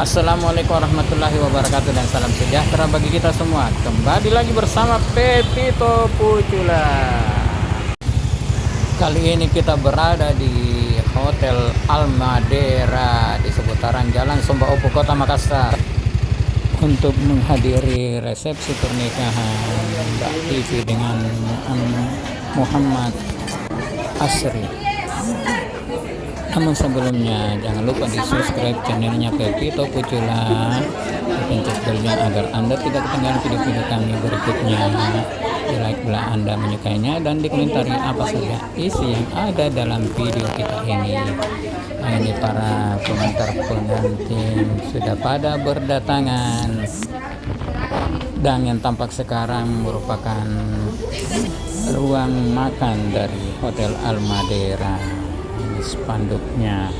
Assalamualaikum warahmatullahi wabarakatuh dan salam sejahtera bagi kita semua. Kembali lagi bersama Pepito Pucula. Kali ini kita berada di Hotel Almadera di seputaran Jalan Sumba Opo, Kota Makassar, untuk menghadiri resepsi pernikahan Mbak Tivi dengan Muhammad Asri. Namun sebelumnya jangan lupa di subscribe channelnya Pepito Pucula, pencet belnya agar Anda tidak ketinggalan video-video kami berikutnya. Di like bila Anda menyukainya dan dikomentari apa saja isi yang ada dalam video kita ini. Nah, ini para pengantar-pengantin sudah pada berdatangan, dan yang tampak sekarang merupakan ruang makan dari Hotel Almadera. Spanduknya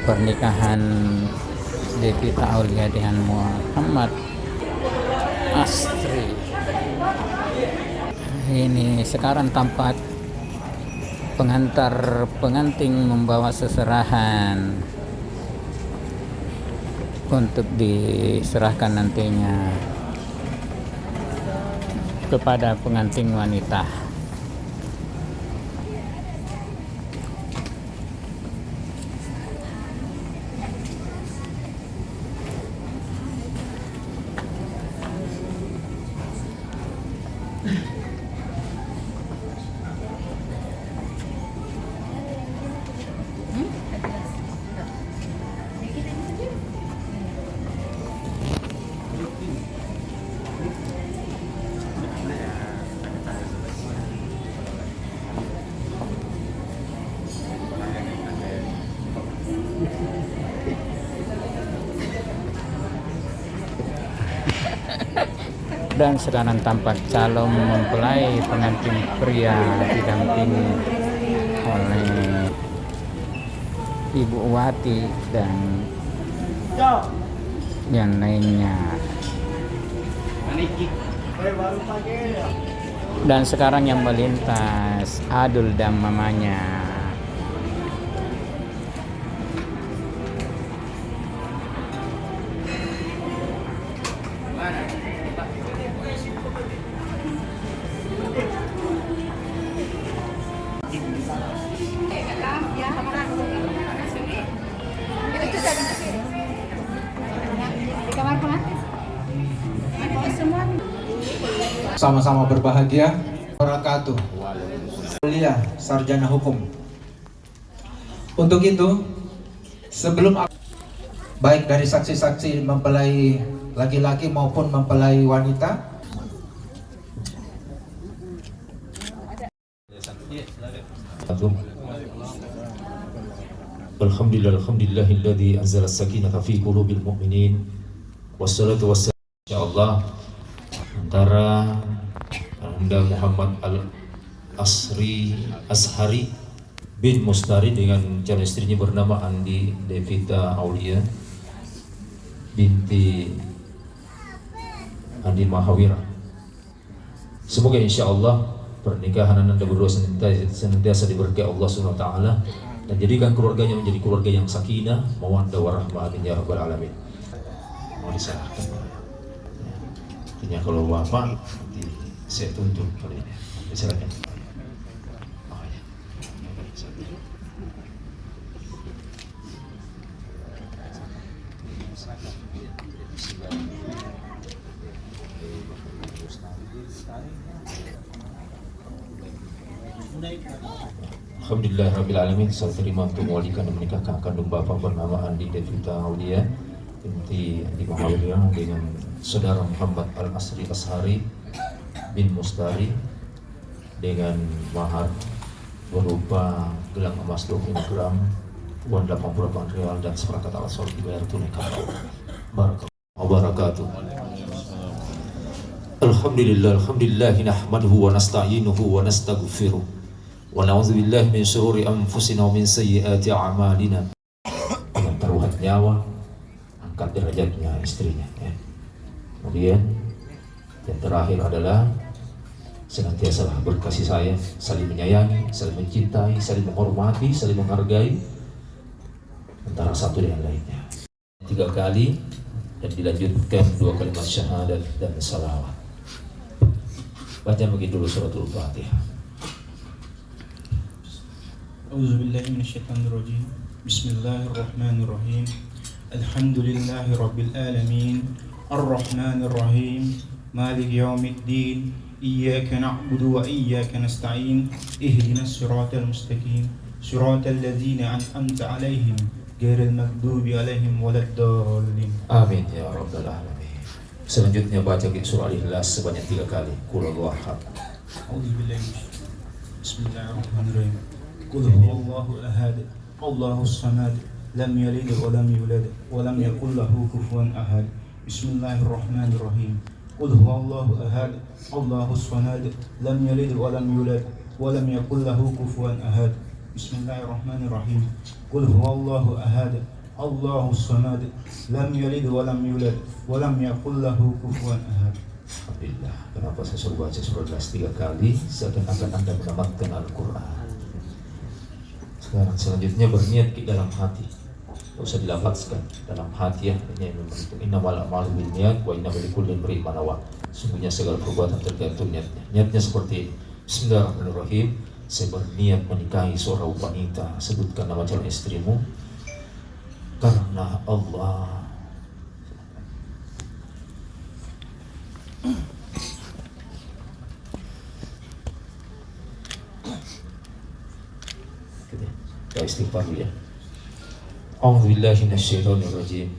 pernikahan Devita Aulia dengan Muhammad Asri. Ini sekarang tampak pengantin membawa seserahan untuk diserahkan nantinya kepada pengantin wanita. Dan sekarang tampak calon mempelai pengantin pria didampingi oleh Ibu Wati dan yang lainnya. Dan sekarang yang melintas Adul dan mamanya. Sama-sama berbahagia. Wabarakatuh. Kuliah sarjana hukum. Untuk itu, sebelum baik dari saksi-saksi mempelai laki-laki maupun mempelai wanita, Alhamdulillahilladzi anzala as-sakinata fi qulubil mu'minin wassalatu wassalamu insyaallah antara Anda Muhammad Ashari bin Mustari dengan calon istrinya bernama Andi Devita Aulia binti Andi Mahawira. Semoga insyaallah pernikahan Anda berdua senantiasa diberkahi Allah Subhanahu wa taala dan jadikan keluarganya menjadi keluarga yang sakinah, mawaddah warahmah ya rabbal alamin. Mau diserahkan. Artinya kalau bapak nanti saya tuntut kali ini. Diserahkan. Oh, ya. Alhamdulillah Rabbil Alamin. Saya terima untuk mewalikan dan menikahkan kandung bapak bernama Andi Devita Aulia binti Andi Mahawira dengan saudara Muhammad Al-Asri Ashari bin Mustari dengan mahar berupa gelang emas 20 gram, uang 88 real dan seperangkat alat sholat dibayar tunai kafar. Barakallahu wabarakatuh. Alhamdulillah nahmaduhu wa nasta'inuhu wa nastaghfiruh. Wa na'udzubillahi min syururi anfusina wa min sayyiati a'malina. Dengan taruhan nyawa, angkat derajatnya istrinya ya. Kemudian yang terakhir adalah senantiasa berkasih sayang, saling menyayangi, saling mencintai, saling menghormati, saling menghargai antara satu dengan lainnya. 3 kali dan dilanjutkan 2 kalimat syahadat dan salawat. Baca begitu dulu suratul Fatihah. A'udzubillahi minasyaitonirrajim. Bismillahirrahmanirrahim. Alhamdulillahi rabbil alamin. Arrahmanir rahim. Maliki yaumiddin. Iyyaka na'budu wa iyyaka nasta'in. Ihdinas siratal mustaqim. Siratal ladzina an'amta 'alaihim ghairil maghdubi 'alaihim waladdallin. Amin ya rabbal alamin. Selanjutnya baca surah Al-Ikhlas sebanyak 3 kali. Qul huwallahu ahad. A'udzubillahi Bismillahirrahmanirrahim. Qul huwallahu ahad. Allahus samad. Lam yalid wa lam yulad wa lam yakul lahu kufuwan ahad. Bismillahirrahmanirrahim. Qul huwallahu ahad. Allahus samad. Lam yalid wa lam yulad wa lam yakul lahu kufuwan ahad. Bismillahirrahmanirrahim. Qul huwallahu ahad. Allahus samad. Lam yalid wa lam yulad wa lam yakul lahu kufuwan ahad. Alhamdulillah. Kenapa saya suruh baca surah Al-Ikhlas 3 kali? Seakan-akan Anda menamatkan Al-Quran. Sekarang selanjutnya berniat di dalam hati. Tidak usah dilafazkan dalam hati ya. Ini membentuk innamal a'malu binniyat wa innamal likulli imri'in ma nawa. Sungguhnya segala perbuatan tergantung niatnya. Niatnya seperti ini. Bismillahirrahmanirrahim. Saya berniat menikahi seorang wanita. Sebutkan nama calon istrimu karena Allah. Kita istighfar dulu ya. A'udzubillahi minasyaitonirrajim.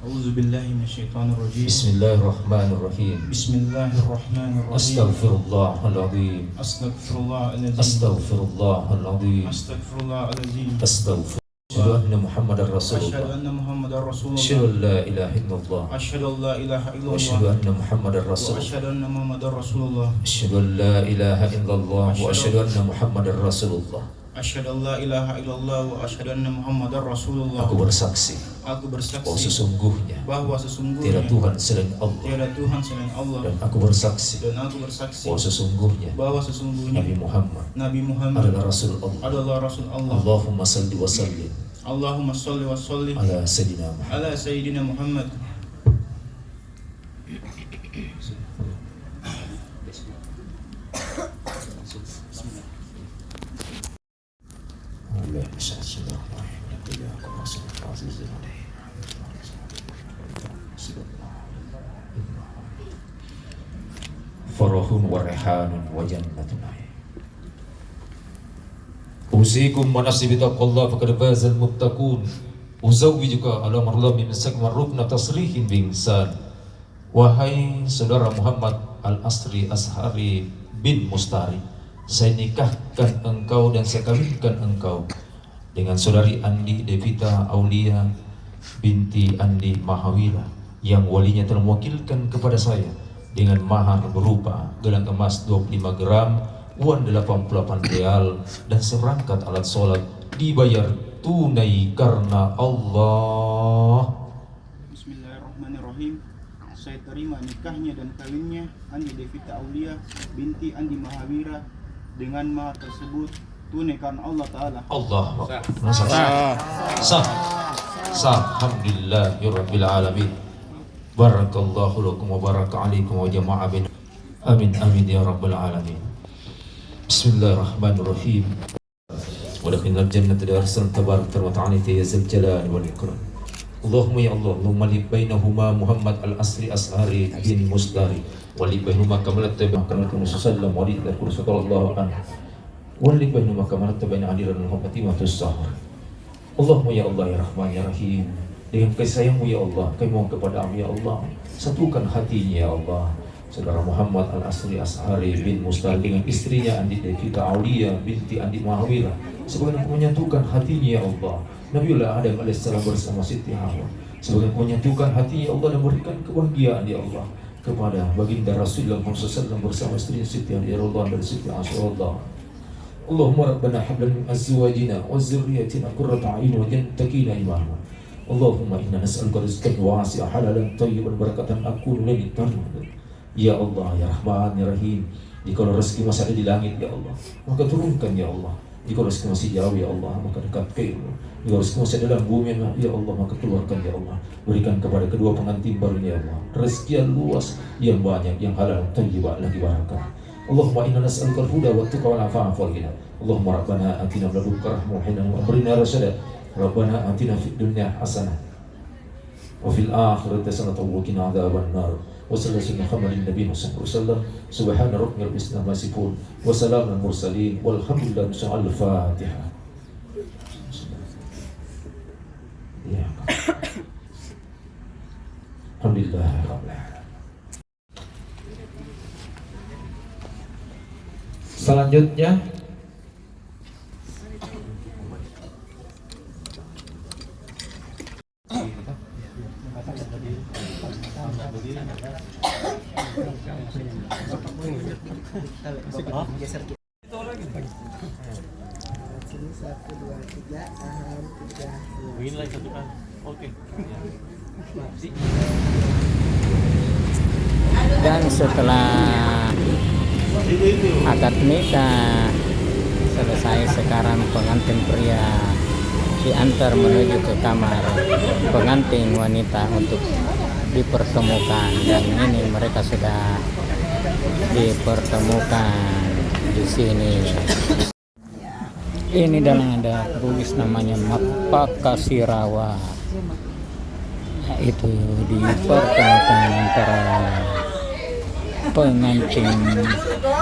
A'udzubillahi minasyaitonirrajim. Bismillahirrahmanirrahim. Bismillahirrahmanirrahim. Astaghfirullahaladzim. Astaghfirullahaladzim. Astaghfirullahaladzim. Astaghfirullahaladzim. Astaghfirullah. Asyhadu anna Muhammadar Rasulullah. Asyhadu anna Muhammadar Rasulullah. Asyhadu an la ilaha illallah. Asyhadu an la ilaha Wa asyhadu illallah. anna Muhammadar Wa Rasulullah. asyhadu anna Muhammadar Rasulullah. Asyhadu an la ilaha illallah wa asyhadu anna Muhammadar Rasulullah. Asyhadu an la ilaha illallah wa asyhadu anna Muhammadar Rasulullah. Aku bersaksi Aku bahwa bersaksi sesungguhnya bahwa tiada sesungguhnya Tuhan selain Allah, tiada Tuhan selain Allah, dan aku bersaksi dan aku bersaksi bahwa sesungguhnya bahwa sesungguhnya Nabi Muhammad Nabi Muhammad adalah Rasul Allah. adalah Rasul Allah. Allahumma salli wa sallim Allahumma shalli wa sallim ala Sayyidina Muhammad. ala sayyidina Muhammad. Farahun wa rehanun wa jannatun na'im. Usikum wa nafsi bitaqwallah faqad fazal muttaqun. Uzawwijuka ala marlami min sakmar rukna tasrihin bingsan. Wahai saudara Muhammad Al-Asri Ashari bin Mustari, saya nikahkan engkau dan saya kawinkan engkau dengan saudari Andi Devita Aulia binti Andi Mahawira yang walinya telah mewakilkan kepada saya dengan mahar berupa gelang emas 25 gram, uang 88 real, dan seperangkat alat sholat dibayar tunai karena Allah. Bismillahirrahmanirrahim. Saya terima nikahnya dan kawinnya Andi Devita Aulia binti Andi Mahawira dengan mahar tersebut tunai karena Allah Ta'ala. Allah sah. Alhamdulillahirabbil alamin. Barakallahu lakum wa baraka alaikum wa jama'a bin. Amin amin ya rabbal alamin. Bismillahirrahmanirrahim. Wa dakhalnal jannata bi arsalin tabarakta wa ta'ala ya zal jalali wal ikram. Allahumma ya Allah, Allahumma li bainahuma Muhammad Al-Asri Ashari bin Mustari wa li bainahuma kamalat tabi'an sallam wa li sallallahu anhu wa li bainahuma kamalat tabi'an adilan wa Fatimahus Sahar. Allahumma ya Allah ya Rahman ya Rahim, dengan kasih sayangmu ya Allah, kami mohon kepadamu ya Allah, satukan hatinya ya Allah saudara Muhammad Al-Asri Ashari bin Mustari dengan istrinya Andi Devita Aulia binti Andi Mahawira, sebagai menyatukan hatinya ya Allah Nabiullah Adam alaihissalam bersama Siti Hawa, sebagai menyatukan hatinya ya Allah dan memberikan kebahagiaan ya Allah kepada baginda Rasulullah SAW bersama istrinya Siti Hawa dan Siti Rasulullah. Allahumma rabbana hab lana min azwajina wa dzurriyyatina qurrata a'yun waj'alna imama. Allahumma inna nas'aluka rizqan wasi'an halalan thayyiban barakatan akun lana tarda. Ya Allah ya Rahman ya Rahim, jika rezeki masih ada di langit ya Allah, maka turunkan ya Allah Jika rezeki masih jauh ya Allah, maka dekat ke ilmu. Jika rezeki masih dalam bumi ya Allah, maka keluarkan ya Allah. Berikan kepada kedua pengantin baru ini ya Allah rezeki yang luas, yang banyak, yang halal, thayyibah, lagi barakah. Allahumma inna nas'aluka al-huda wa tuqa wal afafa wal ghina. Allahumma rabbana atina min ladunka rahmah wa amrina rasyada. Rabbana atina fid dunya hasanah wa fil akhirati hasanah wa qina adzaban nar. Wa sallallahu alaihi Nabi sallallahu subhana rabbika rabbil izzati amma yasifun wa salamun al mursalin walhamdulillahi rabbil Al-Fatihah. Ya. Alhamdulillah rabbil alamin. Selanjutnya Dan setelah akad nikah selesai, sekarang pengantin pria diantar menuju ke kamar pengantin wanita untuk dipertemukan, dan ini mereka sudah dipertemukan di sini. Ini dalam ada tulis namanya Mapakasirawa, itu dipertemukan antara pengantin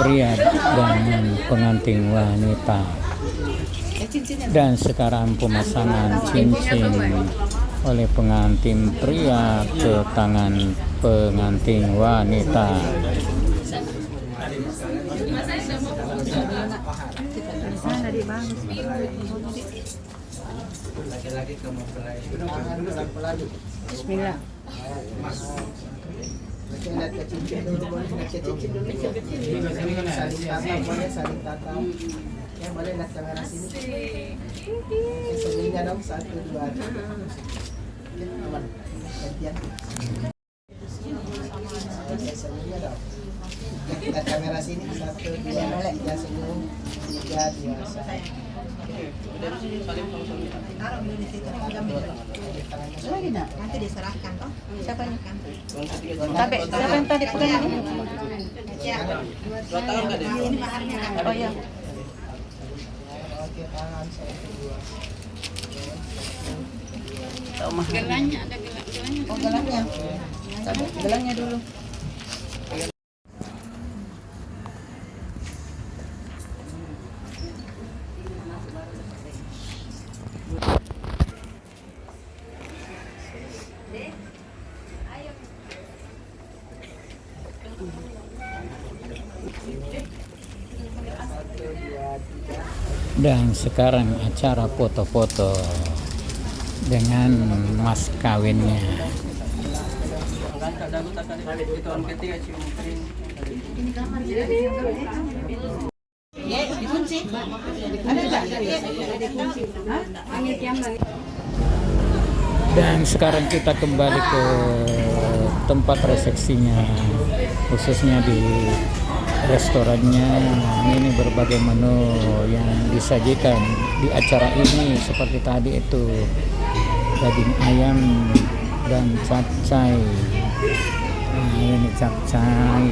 pria dan pengantin wanita. Dan sekarang pemasangan cincin oleh pengantin pria ke tangan pengantin wanita. Bismillah. Saling tatap. Ya boleh lah kamera sini. Sebenarnya dong 1 2. Aman. Gantian. Sebenarnya dong. Kita kamera sini 1 2 3 senyum 3 biasa. Lagi nak, nanti diserahkan toh. Siapa yang siapa yang tadi pegang ini? 2 tahun tadi. Ini maharnya kan. Oh iya. Oke, tangan 1 2. Gelangnya ada gelangnya. Oh, gelangnya. Gelangnya dulu. Dan sekarang acara foto-foto dengan mas kawinnya. Dikunci. Ada enggak? Dan sekarang kita kembali ke tempat resepsinya, khususnya di restorannya. Ini berbagai menu yang disajikan di acara ini, seperti tadi itu daging ayam dan capcay. Nah, ini capcay.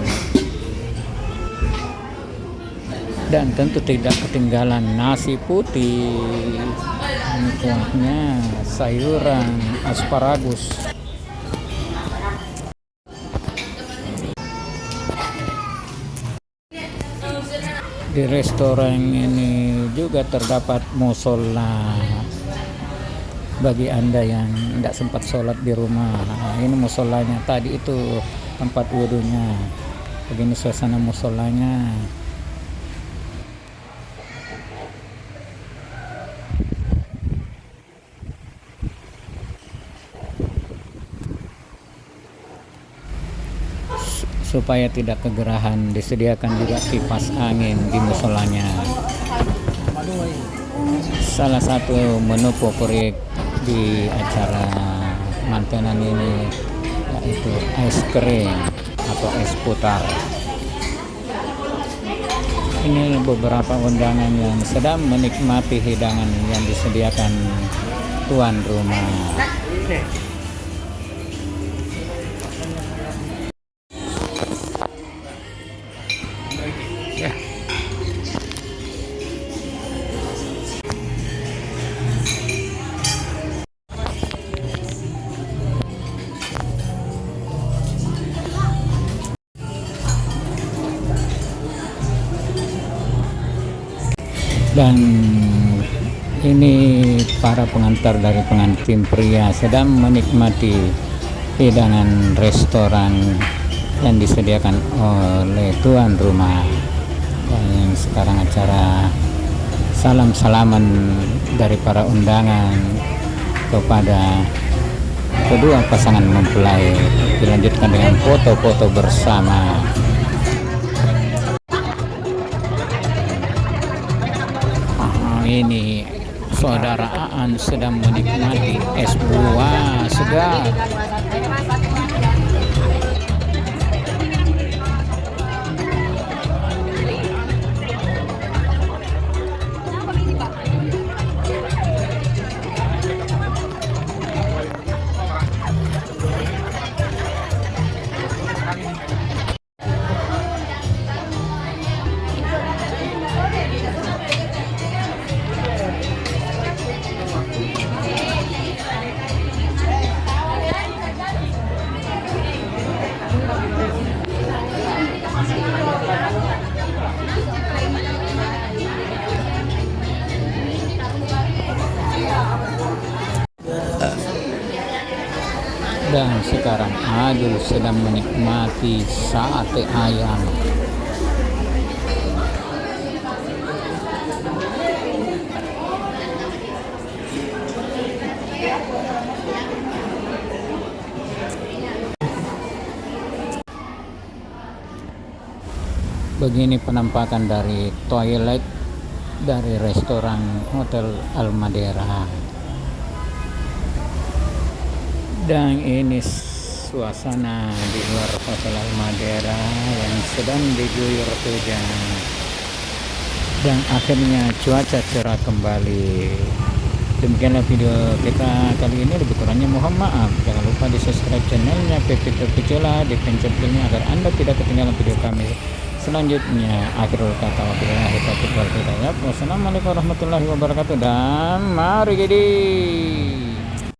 Dan tentu tidak ketinggalan nasi putih, kuahnya sayuran asparagus. Di restoran ini juga terdapat musola bagi Anda yang tidak sempat sholat di rumah. Nah, ini musolanya, tadi itu tempat wudhunya. Begini suasana musolanya. Supaya tidak kegerahan, disediakan juga kipas angin di musolanya. Salah satu menu favorit di acara mantenan ini yaitu es krim atau es putar. Ini beberapa undangan yang sedang menikmati hidangan yang disediakan tuan rumah. Ya. Dan ini para pengantar dari pengantin pria sedang menikmati hidangan restoran yang disediakan oleh tuan rumah. Dan sekarang acara salam-salaman dari para undangan kepada kedua pasangan mempelai dilanjutkan dengan foto-foto bersama. Ini saudara Aan sedang menikmati es buah segar. Dan sekarang Adul sedang menikmati sate ayam. Begini penampakan dari toilet dari restoran Hotel Al-Madeira. Dan ini suasana di luar Hotel Al-Madeira yang sedang diguyur hujan. Dan akhirnya cuaca cerah kembali. Demikianlah video kita kali ini, lebih kurangnya mohon maaf. Jangan lupa di subscribe channelnya PP Terpucula, di pencet belnya agar Anda tidak ketinggalan video kami selanjutnya. Akhirul kata wabillahi taufiq wal hidayah. Wassalamualaikum warahmatullahi wabarakatuh. Dan mari gede.